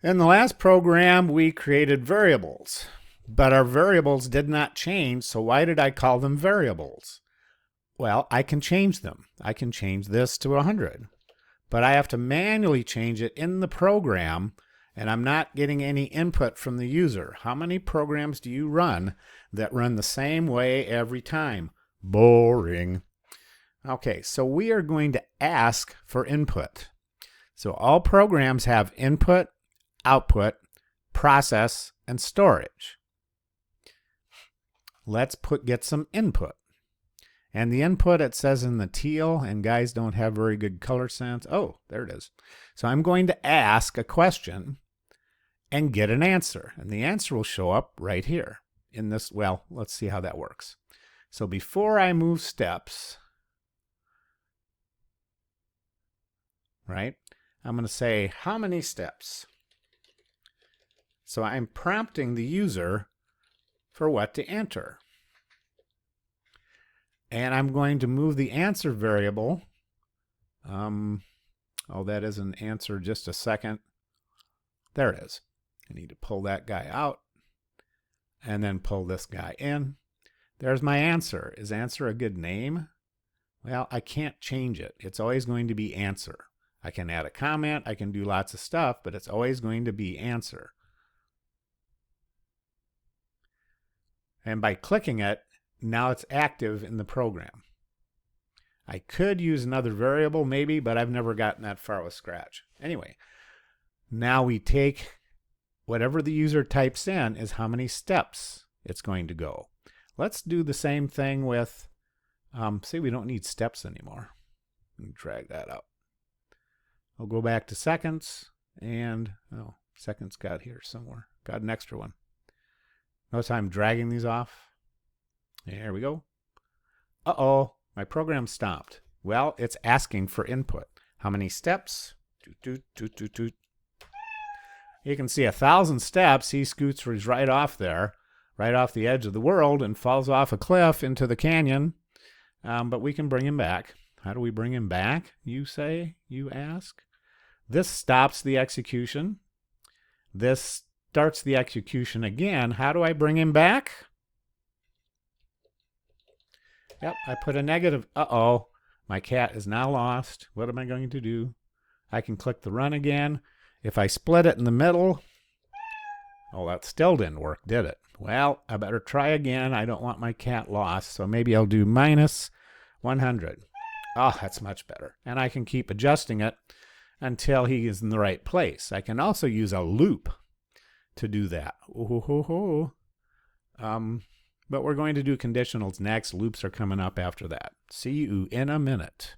In the last program, we created variables, but our variables did not change, so why did I call them variables? Well, I can change them. I can change this to 100, but I have to manually change it in the program, and I'm not getting any input from the user. How many programs do you run that run the same way every time? Boring. Okay, so we are going to ask for input. So all programs have input, output, process, and storage. Let's get some input. And the input, it says in the teal, and guys don't have very good color sense. Oh, there it is. So I'm going to ask a question and get an answer. And the answer will show up right here in this. Well, let's see how that works. So before I move steps, right, I'm going to say, how many steps? So I'm prompting the user for what to enter. And I'm going to move the answer variable. Oh, that is an answer. Just a second. There it is. I need to pull that guy out and then pull this guy in. There's my answer. Is answer a good name? Well, I can't change it. It's always going to be answer. I can add a comment. I can do lots of stuff, but it's always going to be answer. And by clicking it, now it's active in the program. I could use another variable maybe, but I've never gotten that far with Scratch. Anyway, now we take whatever the user types in is how many steps it's going to go. Let's do the same thing with, see, we don't need steps anymore. Drag that up. I'll go back to seconds, and oh, seconds got here somewhere. Got an extra one. Notice I'm dragging these off. There we go. Uh-oh, my program stopped. Well, it's asking for input. How many steps? You can see 1,000 steps. He scoots right off there, right off the edge of the world, and falls off a cliff into the canyon. But we can bring him back. How do we bring him back, you say, you ask? This stops the execution. This starts the execution again. How do I bring him back? Yep, I put a negative. Uh-oh, my cat is now lost. What am I going to do? I can click the run again. If I split it in the middle, oh, that still didn't work, did it? Well, I better try again. I don't want my cat lost, so maybe I'll do minus 100. Oh, that's much better. And I can keep adjusting it until he is in the right place. I can also use a loop to do that. But we're going to do conditionals next. Loops are coming up after that. See you in a minute.